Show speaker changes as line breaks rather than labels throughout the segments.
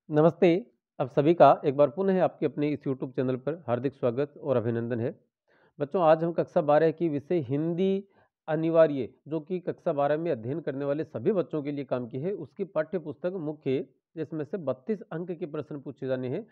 नमस्ते, आप सभी का एक बार पुनः आपके अपने इस यूट्यूब चैनल पर हार्दिक स्वागत और अभिनंदन है। बच्चों, आज हम कक्षा 12 की विषय हिंदी अनिवार्य, जो कि कक्षा 12 में अध्ययन करने वाले सभी बच्चों के लिए काम की है, उसकी पाठ्य पुस्तक मुख्य, जिसमें से 32 अंक के प्रश्न पूछे जाने हैं।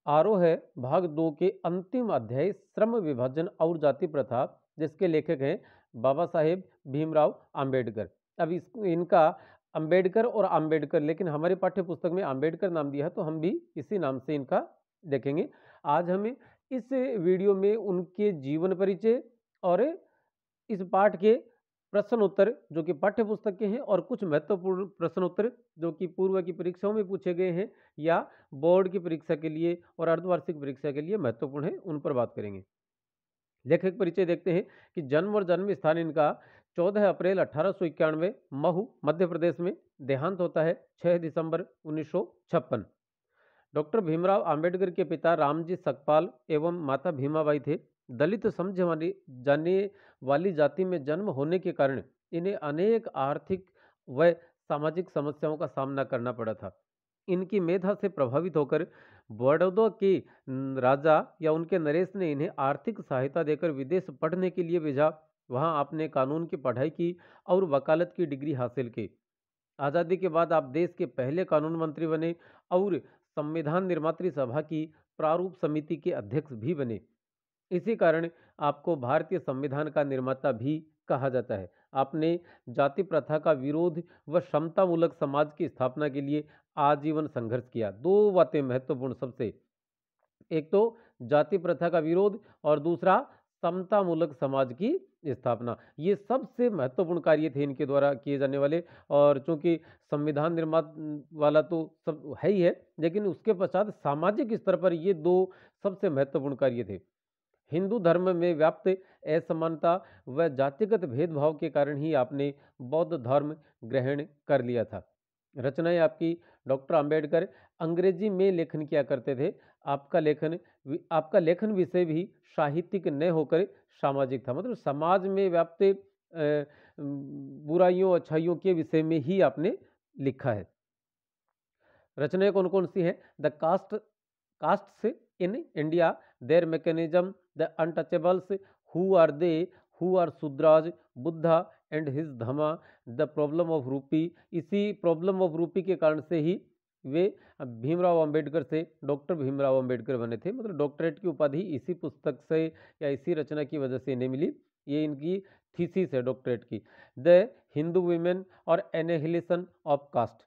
आरोह है भाग 2 के अंतिम अध्याय श्रम विभाजन और जाति प्रथा, जिसके लेखक हैं बाबा साहेब भीमराव आम्बेडकर। अब इनका अंबेडकर और आम्बेडकर, लेकिन हमारी पाठ्य पुस्तक में आम्बेडकर नाम दिया है, तो हम भी इसी नाम से इनका देखेंगे। आज हमें इस वीडियो में उनके जीवन परिचय और इस पाठ के प्रश्न उत्तर, जो कि पाठ्य पुस्तक के हैं, और कुछ महत्वपूर्ण प्रश्न उत्तर जो कि पूर्व की परीक्षाओं में पूछे गए हैं या बोर्ड की परीक्षा के लिए और अर्धवार्षिक परीक्षा के लिए महत्वपूर्ण है, उन पर बात करेंगे। लेखक परिचय देखते हैं कि जन्म और जन्म स्थान इनका 14 अप्रैल 1891 महू मध्य प्रदेश में। देहांत होता है 6 दिसंबर 1956। डॉक्टर भीमराव अंबेडकर के पिता रामजी सकपाल एवं माता भीमाबाई थे। दलित समझे जाने वाली जाति में जन्म होने के कारण इन्हें अनेक आर्थिक व सामाजिक समस्याओं का सामना करना पड़ा था। इनकी मेधा से प्रभावित होकर बड़ौदा के राजा या उनके नरेश ने इन्हें आर्थिक सहायता देकर विदेश पढ़ने के लिए भेजा। वहां आपने कानून की पढ़ाई की और वकालत की डिग्री हासिल की। आज़ादी के बाद आप देश के पहले कानून मंत्री बने और संविधान निर्मात्री सभा की प्रारूप समिति के अध्यक्ष भी बने। इसी कारण आपको भारतीय संविधान का निर्माता भी कहा जाता है। आपने जाति प्रथा का विरोध व समतामूलक समाज की स्थापना के लिए आजीवन संघर्ष किया। दो बातें महत्वपूर्ण सबसे, एक तो जाति प्रथा का विरोध और दूसरा समतामूलक समाज की स्थापना। ये सबसे महत्वपूर्ण कार्य थे इनके द्वारा किए जाने वाले। और चूंकि संविधान निर्माण वाला तो सब है ही है, लेकिन उसके पश्चात सामाजिक स्तर पर ये दो सबसे महत्वपूर्ण कार्य थे। हिंदू धर्म में व्याप्त असमानता व जातिगत भेदभाव के कारण ही आपने बौद्ध धर्म ग्रहण कर लिया था। रचनाएं आपकी, डॉक्टर अंबेडकर अंग्रेजी में लेखन किया करते थे। आपका लेखन विषय भी साहित्यिक न होकर सामाजिक था, मतलब समाज में व्याप्त बुराइयों अच्छाइयों के विषय में ही आपने लिखा है। रचनाएं कौन कौन सी हैं? The castes in India, their mechanism, the untouchables, who are Shudras, Buddha and his Dhamma, the problem of rupee. इसी प्रॉब्लम ऑफ रूपी के कारण से ही वे भीमराव अंबेडकर से डॉक्टर भीमराव अंबेडकर बने थे। मतलब डॉक्टरेट की उपाधि इसी पुस्तक से या इसी रचना की वजह से इन्हें मिली। ये इनकी थीसिस है डॉक्टरेट की। द हिंदू वीमेन और एनहिलेशन ऑफ कास्ट,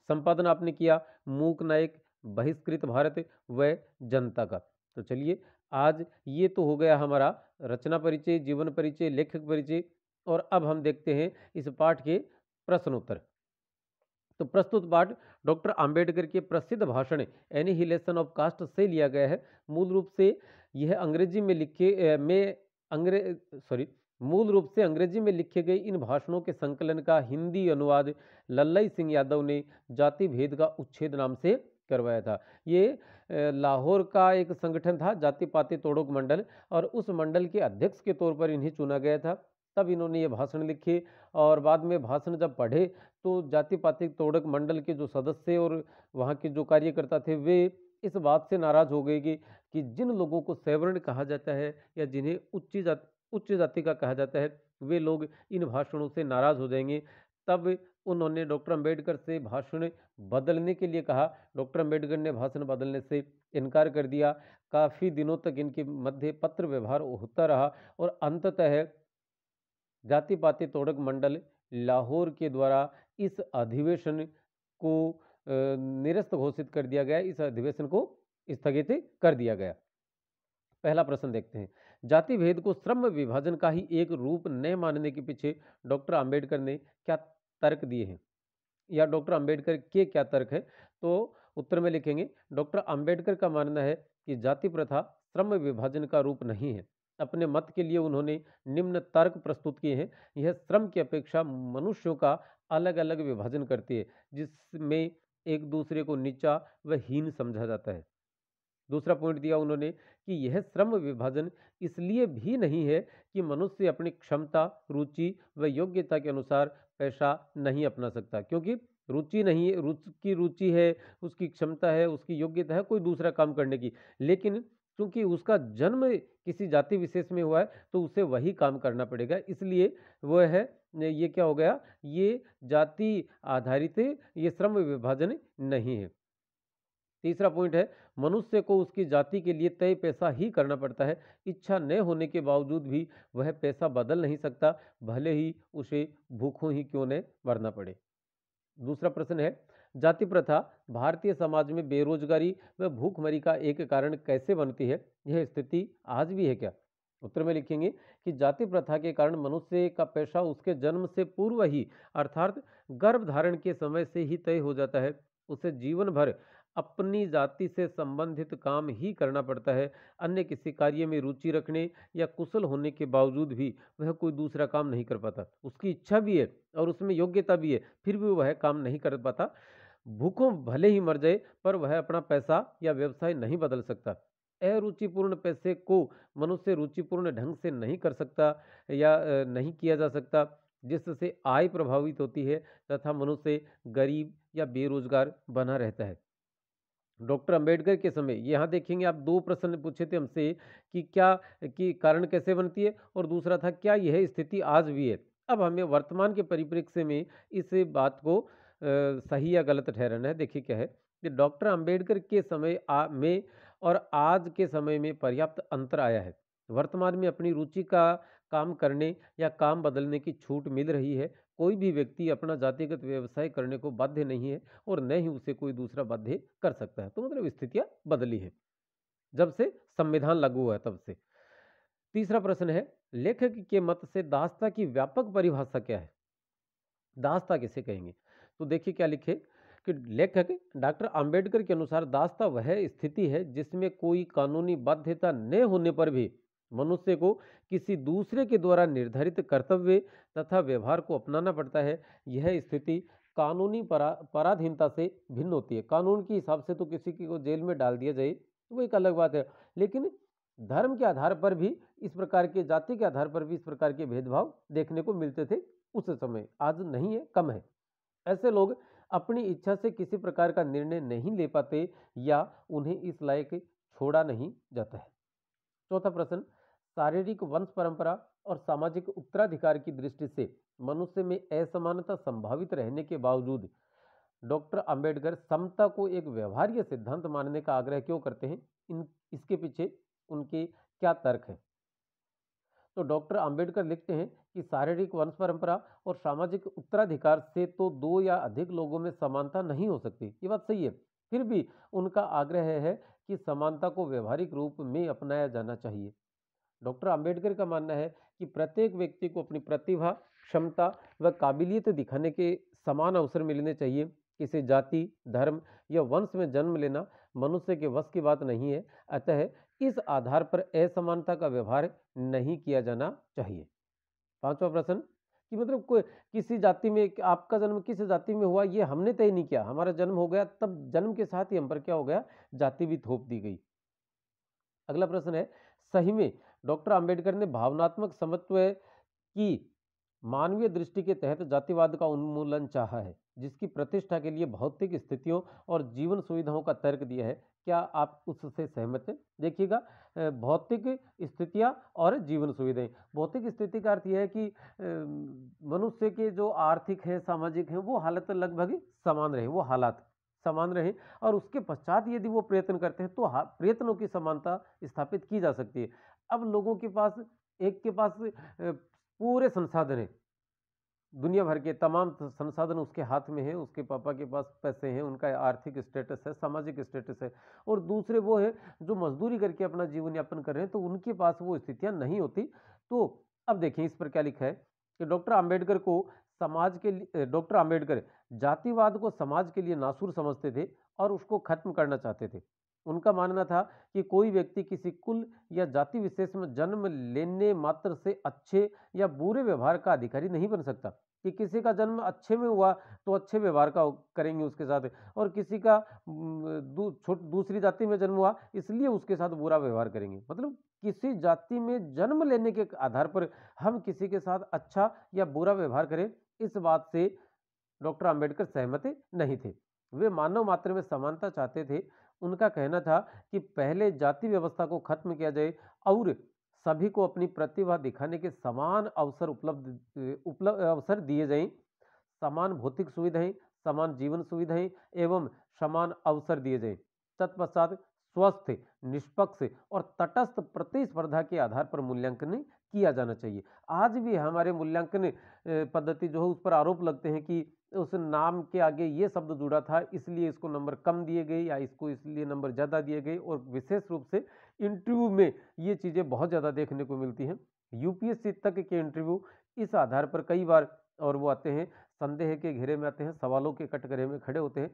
संपादन आपने किया मूक नायक, बहिष्कृत भारत व जनता का। तो चलिए, आज ये तो हो गया हमारा रचना परिचय, जीवन परिचय, लेखक परिचय, और अब हम देखते हैं इस पाठ के प्रश्न उत्तर। तो प्रस्तुत पाठ डॉक्टर अंबेडकर के प्रसिद्ध भाषण एनिहिलेशन ऑफ कास्ट से लिया गया है। मूल रूप से यह अंग्रेजी में लिखे में अंग्रेज सॉरी मूल रूप से अंग्रेजी में लिखे गए इन भाषणों के संकलन का हिंदी अनुवाद लल्लई सिंह यादव ने जाति भेद का उच्छेद नाम से करवाया था। ये लाहौर का एक संगठन था, जाति पाति तोड़क मंडल, और उस मंडल के अध्यक्ष के तौर पर इन्हें चुना गया था। तब इन्होंने ये भाषण लिखे, और बाद में भाषण जब पढ़े तो जाति पाति तोड़क मंडल के जो सदस्य और वहाँ के जो कार्यकर्ता थे, वे इस बात से नाराज हो गए कि जिन लोगों को सवर्ण कहा जाता है या जिन्हें उच्च जाति का कहा जाता है, वे लोग इन भाषणों से नाराज हो जाएंगे। तब उन्होंने डॉक्टर अंबेडकर से भाषण बदलने के लिए कहा। डॉक्टर अंबेडकर ने भाषण बदलने से इनकार कर दिया। काफी दिनों तक इनके मध्य पत्र व्यवहार होता रहा, और अंततः जाति पाति तोड़क मंडल लाहौर के द्वारा इस अधिवेशन को निरस्त घोषित कर दिया गया। इस अधिवेशन को स्थगित कर दिया गया। पहला प्रश्न देखते हैं, जाति भेद को श्रम विभाजन का ही एक रूप न मानने के पीछे डॉक्टर अंबेडकर ने क्या तर्क दिए हैं, या डॉक्टर अंबेडकर के क्या तर्क है? तो उत्तर में लिखेंगे, डॉक्टर अंबेडकर का मानना है कि जाति प्रथा श्रम विभाजन का रूप नहीं है। अपने मत के लिए उन्होंने निम्न तर्क प्रस्तुत किए हैं। यह श्रम की अपेक्षा मनुष्यों का अलग अलग विभाजन करती है, जिसमें एक दूसरे को नीचा व हीन समझा जाता है। दूसरा पॉइंट दिया उन्होंने कि यह श्रम विभाजन इसलिए भी नहीं है कि मनुष्य अपनी क्षमता, रुचि व योग्यता के अनुसार पैसा नहीं अपना सकता, क्योंकि रुचि नहीं है, रुचि है, उसकी क्षमता है, उसकी योग्यता है कोई दूसरा काम करने की, लेकिन चूंकि उसका जन्म किसी जाति विशेष में हुआ है तो उसे वही काम करना पड़ेगा, इसलिए वह है, ये क्या हो गया, ये जाति आधारित ये श्रम विभाजन नहीं है। तीसरा पॉइंट है, मनुष्य को उसकी जाति के लिए तय पैसा ही करना पड़ता है, इच्छा न होने के बावजूद भी वह पैसा बदल नहीं सकता, भले ही उसे भूखों ही क्यों न मरना पड़े। दूसरा प्रश्न है, जाति प्रथा भारतीय समाज में बेरोजगारी व भूखमरी का एक कारण कैसे बनती है, यह स्थिति आज भी है क्या? उत्तर में लिखेंगे कि जाति प्रथा के कारण मनुष्य का पेशा उसके जन्म से पूर्व ही अर्थात गर्भ धारण के समय से ही तय हो जाता है, उसे जीवन भर अपनी जाति से संबंधित काम ही करना पड़ता है, अन्य किसी कार्य में रुचि रखने या कुशल होने के बावजूद भी वह कोई दूसरा काम नहीं कर पाता, उसकी इच्छा भी है और उसमें योग्यता भी है, फिर भी वह काम नहीं कर पाता। भूखों भले ही मर जाए पर वह अपना पैसा या व्यवसाय नहीं बदल सकता। अरुचिपूर्ण पैसे को मनुष्य रुचिपूर्ण ढंग से नहीं कर सकता या नहीं किया जा सकता, जिससे आय प्रभावित होती है तथा मनुष्य गरीब या बेरोजगार बना रहता है। डॉक्टर अंबेडकर के समय, यहाँ देखेंगे आप, दो प्रश्न पूछे थे हमसे कि क्या कि कारण कैसे बनती है और दूसरा था क्या यह स्थिति आज भी है। अब हमें वर्तमान के परिप्रेक्ष्य में इस बात को सही या गलत ठहराना है। देखिए क्या है कि डॉक्टर अंबेडकर के समय में और आज के समय में पर्याप्त अंतर आया है। वर्तमान में अपनी रुचि का काम करने या काम बदलने की छूट मिल रही है, कोई भी व्यक्ति अपना जातिगत व्यवसाय करने को बाध्य नहीं है और न ही उसे कोई दूसरा बाध्य कर सकता है। तो मतलब स्थितियां बदली है जब से संविधान लागू हुआ है तब से। तीसरा प्रश्न है, लेखक के मत से दास्ता की व्यापक परिभाषा क्या है? दास्ता किसे कहेंगे? तो देखिए क्या लिखे कि लेखक डॉक्टर अंबेडकर के अनुसार दास्ता वह स्थिति है जिसमें कोई कानूनी बाध्यता न होने पर भी मनुष्य को किसी दूसरे के द्वारा निर्धारित कर्तव्य तथा व्यवहार को अपनाना पड़ता है। यह स्थिति कानूनी पराधीनता से भिन्न होती है। कानून के हिसाब से तो किसी को जेल में डाल दिया जाए तो वो एक अलग बात है, लेकिन धर्म के आधार पर भी इस प्रकार के, जाति के आधार पर भी इस प्रकार के भेदभाव देखने को मिलते थे उस समय, आज नहीं है, कम है। ऐसे लोग अपनी इच्छा से किसी प्रकार का निर्णय नहीं ले पाते या उन्हें इस लायक छोड़ा नहीं जाता है। चौथा प्रश्न, शारीरिक वंश परंपरा और सामाजिक उत्तराधिकार की दृष्टि से मनुष्य में असमानता संभावित रहने के बावजूद डॉक्टर अंबेडकर समता को एक व्यवहार्य सिद्धांत मानने का आग्रह क्यों करते हैं? इसके पीछे उनके क्या तर्क हैं? तो डॉक्टर अंबेडकर लिखते हैं कि शारीरिक वंश परंपरा और सामाजिक उत्तराधिकार से तो दो या अधिक लोगों में समानता नहीं हो सकती, ये बात सही है। फिर भी उनका आग्रह है कि समानता को व्यवहारिक रूप में अपनाया जाना चाहिए। डॉक्टर अंबेडकर का मानना है कि प्रत्येक व्यक्ति को अपनी प्रतिभा, क्षमता व काबिलियत दिखाने के समान अवसर मिलने चाहिए। किसी जाति, धर्म या वंश में जन्म लेना मनुष्य के वश की बात नहीं है, अतः इस आधार पर असमानता का व्यवहार नहीं किया जाना चाहिए। पांचवा प्रश्न कि मतलब कोई किसी जाति में, आपका जन्म किस जाति में हुआ ये हमने तय नहीं किया, हमारा जन्म हो गया तब जन्म के साथ ही हम पर क्या हो गया, जाति भी थोप दी गई। अगला प्रश्न है, सही में डॉक्टर अंबेडकर ने भावनात्मक समत्व की मानवीय दृष्टि के तहत जातिवाद का उन्मूलन चाहा है, जिसकी प्रतिष्ठा के लिए भौतिक स्थितियों और जीवन सुविधाओं का तर्क दिया है? क्या आप उससे सहमत हैं? देखिएगा, भौतिक स्थितियां और जीवन सुविधाएं। भौतिक स्थिति का अर्थ यह है कि मनुष्य के जो आर्थिक है, सामाजिक है, वो हालत लगभग समान रहे, वो हालात समान रहे, और उसके पश्चात यदि वो प्रयत्न करते हैं तो प्रयत्नों की समानता स्थापित की जा सकती है। अब लोगों के पास, एक के पास पूरे संसाधन है, दुनिया भर के तमाम संसाधन उसके हाथ में है, उसके पापा के पास पैसे हैं, उनका आर्थिक स्टेटस है, सामाजिक स्टेटस है, और दूसरे वो है जो मजदूरी करके अपना जीवन यापन कर रहे हैं, तो उनके पास वो स्थितियां नहीं होती। तो अब देखें इस पर क्या लिखा है कि डॉक्टर अंबेडकर को समाज के लिए, डॉक्टर अंबेडकर जातिवाद को समाज के लिए नासूर समझते थे और उसको खत्म करना चाहते थे। उनका मानना था कि कोई व्यक्ति किसी कुल या जाति विशेष में जन्म लेने मात्र से अच्छे या बुरे व्यवहार का अधिकारी नहीं बन सकता, कि किसी का जन्म अच्छे में हुआ तो अच्छे व्यवहार का करेंगे उसके साथ, और किसी का दूसरी जाति में जन्म हुआ इसलिए उसके साथ बुरा व्यवहार करेंगे। मतलब किसी जाति में जन्म लेने के आधार पर हम किसी के साथ अच्छा या बुरा व्यवहार करें, इस बात से डॉक्टर अंबेडकर सहमत नहीं थे। वे मानव मात्र में समानता चाहते थे। उनका कहना था कि पहले जाति व्यवस्था को खत्म किया जाए और सभी को अपनी प्रतिभा दिखाने के समान अवसर दिए जाएं। समान भौतिक सुविधाएं, समान जीवन सुविधाएं एवं समान अवसर दिए जाएं। तत्पश्चात स्वस्थ, निष्पक्ष और तटस्थ प्रतिस्पर्धा के आधार पर मूल्यांकन किया जाना चाहिए। आज भी हमारे मूल्यांकन पद्धति जो है उस पर आरोप लगते हैं कि उस नाम के आगे ये शब्द जुड़ा था इसलिए इसको नंबर कम दिए गए या इसको इसलिए नंबर ज़्यादा दिए गए, और विशेष रूप से इंटरव्यू में ये चीज़ें बहुत ज़्यादा देखने को मिलती हैं। यूपीएससी तक के इंटरव्यू इस आधार पर कई बार और वो आते हैं, संदेह के घेरे में आते हैं, सवालों के कटघरे में खड़े होते हैं।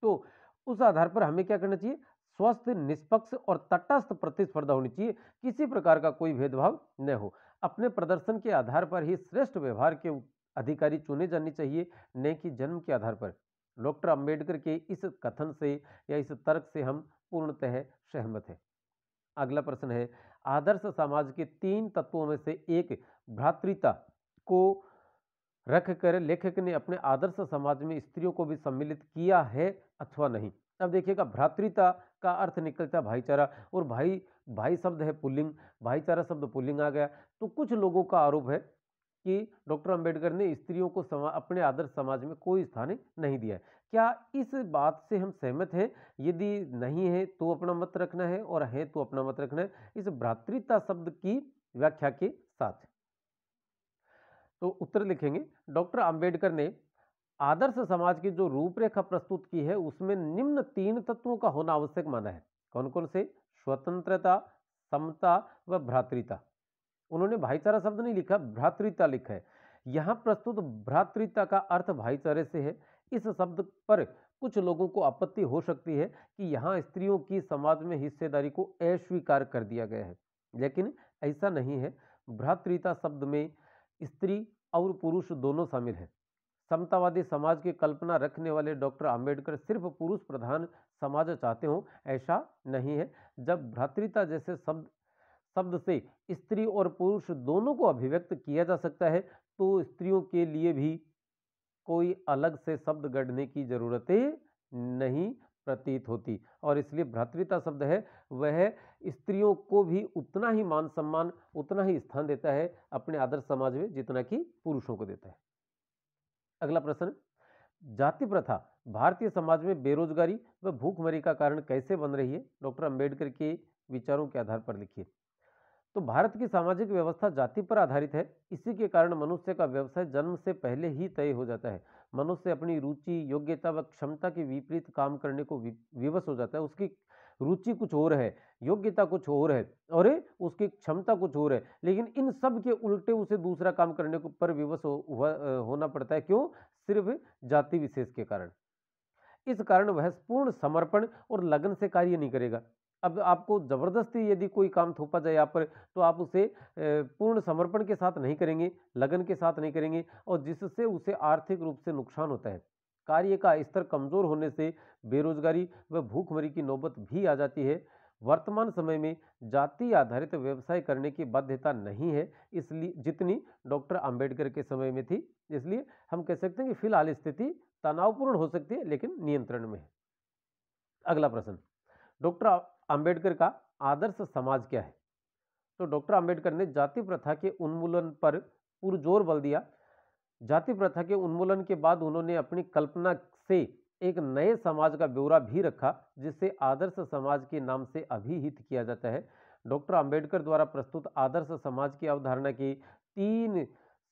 तो उस आधार पर हमें क्या करना चाहिए? स्वस्थ, निष्पक्ष और तटस्थ प्रतिस्पर्धा होनी चाहिए। किसी प्रकार का कोई भेदभाव न हो। अपने प्रदर्शन के आधार पर ही श्रेष्ठ व्यवहार के अधिकारी चुने जाने चाहिए, न कि जन्म के आधार पर। डॉक्टर अंबेडकर के इस कथन से या इस तर्क से हम पूर्णतः सहमत हैं। अगला प्रश्न है, आदर्श समाज के 3 तत्वों में से एक भ्रातृता को रखकर लेखक ने अपने आदर्श समाज में स्त्रियों को भी सम्मिलित किया है अथवा नहीं। अब देखिएगा, भ्रातृता का अर्थ निकलता है भाईचारा, और भाई शब्द है पुल्लिंग, भाईचारा शब्द पुल्लिंग आ गया। तो कुछ लोगों का आरोप है कि डॉक्टर अंबेडकर ने स्त्रियों को अपने आदर्श समाज में कोई स्थान नहीं दिया है। क्या इस बात से हम सहमत हैं? यदि नहीं है तो अपना मत रखना है, और है तो अपना मत रखना है इस भ्रातृता शब्द की व्याख्या के साथ। तो उत्तर लिखेंगे, डॉक्टर अंबेडकर ने आदर्श समाज की जो रूपरेखा प्रस्तुत की है उसमें निम्न 3 तत्वों का होना आवश्यक माना है। कौन कौन से? स्वतंत्रता, समता व भ्रातृता। उन्होंने भाईचारा शब्द नहीं लिखा, भ्रातृता लिखा है। यहां प्रस्तुत भ्रातृता का अर्थ भाईचारे से है। इस शब्द पर कुछ लोगों को आपत्ति हो सकती है कि यहां स्त्रियों की समाज में हिस्सेदारी को अस्वीकार कर दिया गया है, लेकिन ऐसा नहीं है। भ्रातृता शब्द में स्त्री और पुरुष दोनों शामिल हैं। समतावादी समाज की कल्पना रखने वाले डॉक्टर अंबेडकर सिर्फ पुरुष प्रधान समाज चाहते हो, ऐसा नहीं है। जब भ्रातृता जैसे शब्द से स्त्री और पुरुष दोनों को अभिव्यक्त किया जा सकता है तो स्त्रियों के लिए भी कोई अलग से शब्द गढ़ने की जरूरत नहीं प्रतीत होती, और इसलिए भ्रातृता शब्द है वह स्त्रियों को भी उतना ही मान सम्मान, उतना ही स्थान देता है अपने आदर्श समाज में जितना कि पुरुषों को देता है। अगला प्रश्न, जाति प्रथा भारतीय समाज में बेरोजगारी व भूखमरी का कारण कैसे बन रही है? डॉक्टर अंबेडकर के विचारों के आधार पर लिखिए। तो भारत की सामाजिक व्यवस्था जाति पर आधारित है। इसी के कारण मनुष्य का व्यवसाय जन्म से पहले ही तय हो जाता है। मनुष्य अपनी रुचि, योग्यता व क्षमता के विपरीत काम करने को विवश हो जाता है। उसकी रुचि कुछ और है, योग्यता कुछ और है, और उसकी क्षमता कुछ और है, लेकिन इन सब के उल्टे उसे दूसरा काम करने को पर विवश होना पड़ता है। क्यों? सिर्फ जाति विशेष के कारण। इस कारण वह पूर्ण समर्पण और लगन से कार्य नहीं करेगा। अब आपको जबरदस्ती यदि कोई काम थोपा जाए आप पर, तो आप उसे पूर्ण समर्पण के साथ नहीं करेंगे, लगन के साथ नहीं करेंगे, और जिससे उसे आर्थिक रूप से नुकसान होता है। कार्य का स्तर कमजोर होने से बेरोजगारी व भूखमरी की नौबत भी आ जाती है। वर्तमान समय में जाति आधारित व्यवसाय करने की बाध्यता नहीं है इसलिए जितनी डॉक्टर अंबेडकर के समय में थी। इसलिए हम कह सकते हैं कि फिलहाल स्थिति तनावपूर्ण हो सकती है लेकिन नियंत्रण में है। अगला प्रश्न, डॉक्टर अंबेडकर का आदर्श समाज क्या है? तो डॉक्टर अंबेडकर ने जाति प्रथा के उन्मूलन पर पुरजोर बल दिया। जाति प्रथा के उन्मूलन के बाद उन्होंने अपनी कल्पना से एक नए समाज का ब्यौरा भी रखा जिसे आदर्श समाज के नाम से अभिहित किया जाता है। डॉक्टर अंबेडकर द्वारा प्रस्तुत आदर्श समाज की अवधारणा की तीन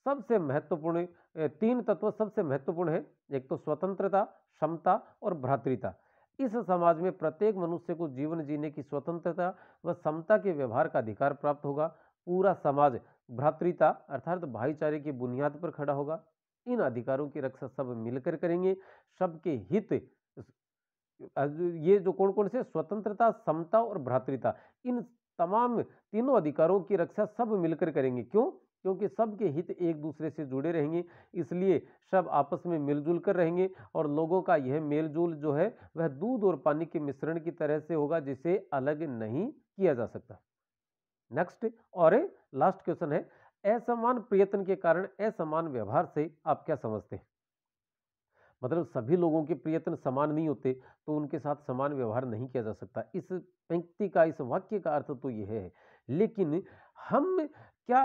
सबसे महत्वपूर्ण तीन तत्व सबसे महत्वपूर्ण है। एक तो स्वतंत्रता, समता और भ्रातृता। इस समाज में प्रत्येक मनुष्य को जीवन जीने की स्वतंत्रता व समता के व्यवहार का अधिकार प्राप्त होगा। पूरा समाज भ्रातृता अर्थात भाईचारे की बुनियाद पर खड़ा होगा। इन अधिकारों की रक्षा सब मिलकर करेंगे। सबके हित, ये जो कौन कौन से, स्वतंत्रता, समता और भ्रातृता, इन तमाम तीनों अधिकारों की रक्षा सब मिलकर करेंगे। क्यों? क्योंकि सबके हित एक दूसरे से जुड़े रहेंगे, इसलिए सब आपस में मिलजुल कर रहेंगे, और लोगों का यह मेलजोल जो है वह दूध और पानी के मिश्रण की तरह से होगा जिसे अलग नहीं किया जा सकता। नेक्स्ट और लास्ट क्वेश्चन है, असमान प्रयत्न के कारण असमान व्यवहार से आप क्या समझते हैं? मतलब सभी लोगों के प्रयत्न समान नहीं होते, तो उनके साथ समान व्यवहार नहीं किया जा सकता। इस पंक्ति का, इस वाक्य का अर्थ तो यह है। लेकिन हम क्या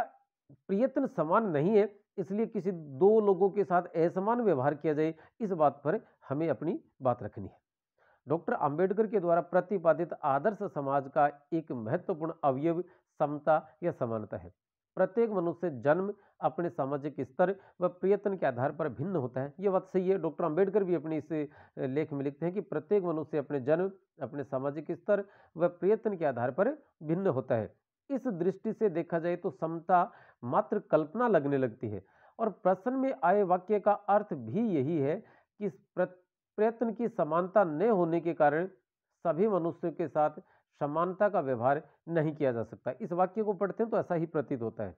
प्रयत्न समान नहीं है इसलिए किसी दो लोगों के साथ असमान व्यवहार किया जाए, इस बात पर हमें अपनी बात रखनी है। डॉक्टर अंबेडकर के द्वारा प्रतिपादित आदर्श समाज का एक महत्वपूर्ण अवयव समता या समानता है। प्रत्येक मनुष्य जन्म, अपने सामाजिक स्तर व प्रयत्न के आधार पर भिन्न होता है। यह बात सही है। डॉक्टर अंबेडकर भी अपने इस लेख में लिखते हैं कि प्रत्येक मनुष्य अपने जन्म, अपने सामाजिक स्तर व प्रयत्न के आधार पर भिन्न होता है। इस दृष्टि से देखा जाए तो समता मात्र कल्पना लगने लगती है, और प्रश्न में आए वाक्य का अर्थ भी यही है कि प्रयत्न की समानता न होने के कारण सभी मनुष्यों के साथ समानता का व्यवहार नहीं किया जा सकता। इस वाक्य को पढ़ते हैं तो ऐसा ही प्रतीत होता है।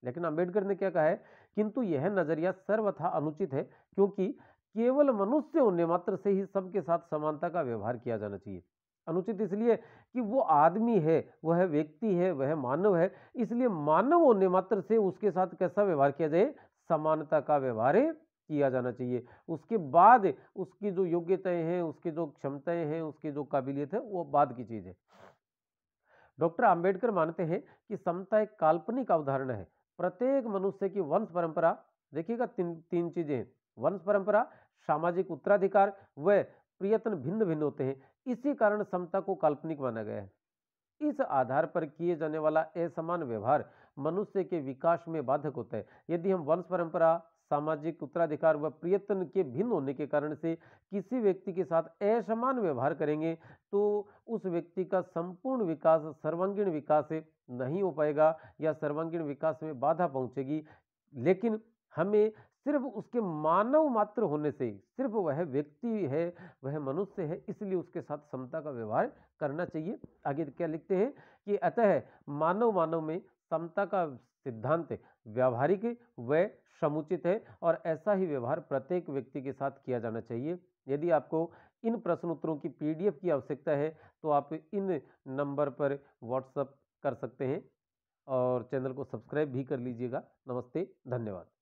लेकिन अंबेडकर ने क्या कहा है, किंतु यह नजरिया सर्वथा अनुचित है, क्योंकि केवल मनुष्य होने मात्र से ही सबके साथ समानता का व्यवहार किया जाना चाहिए। अनुचित इसलिए कि वो आदमी है, वह व्यक्ति है, वह मानव है, इसलिए मानव होने मात्र से उसके साथ कैसा व्यवहार किया जाए, समानता का व्यवहार किया जाना चाहिए। उसके बाद उसकी जो योग्यताएं हैं, उसकी जो क्षमताएं हैं, उसकी जो काबिलियत है, वो बाद की चीज है। डॉक्टर अंबेडकर मानते हैं कि समता एक काल्पनिक अवधारणा है। प्रत्येक मनुष्य की वंश परंपरा, देखिएगा तीन चीजें, वंश परंपरा, सामाजिक उत्तराधिकार व प्रयत्न भिन्न भिन्न होते हैं। इसी कारण समता को काल्पनिक माना गया है। इस आधार पर किए जाने वाला असमान व्यवहार मनुष्य के विकास में बाधक होता है। यदि हम वंश परंपरा, सामाजिक उत्तराधिकार व प्रयत्न के भिन्न होने के कारण से किसी व्यक्ति के साथ असमान व्यवहार करेंगे, तो उस व्यक्ति का संपूर्ण विकास, सर्वांगीण विकास नहीं हो पाएगा या सर्वांगीण विकास में बाधा पहुंचेगी। लेकिन हमें सिर्फ उसके मानव मात्र होने से, सिर्फ वह व्यक्ति है, वह मनुष्य है, इसलिए उसके साथ समता का व्यवहार करना चाहिए। आगे क्या लिखते हैं कि अतः मानव मानव में समता का सिद्धांत व्यावहारिक व समुचित है, और ऐसा ही व्यवहार प्रत्येक व्यक्ति के साथ किया जाना चाहिए। यदि आपको इन प्रश्न उत्तरों की पीडीएफ की आवश्यकता है तो आप इन नंबर पर व्हाट्सएप कर सकते हैं, और चैनल को सब्सक्राइब भी कर लीजिएगा। नमस्ते, धन्यवाद।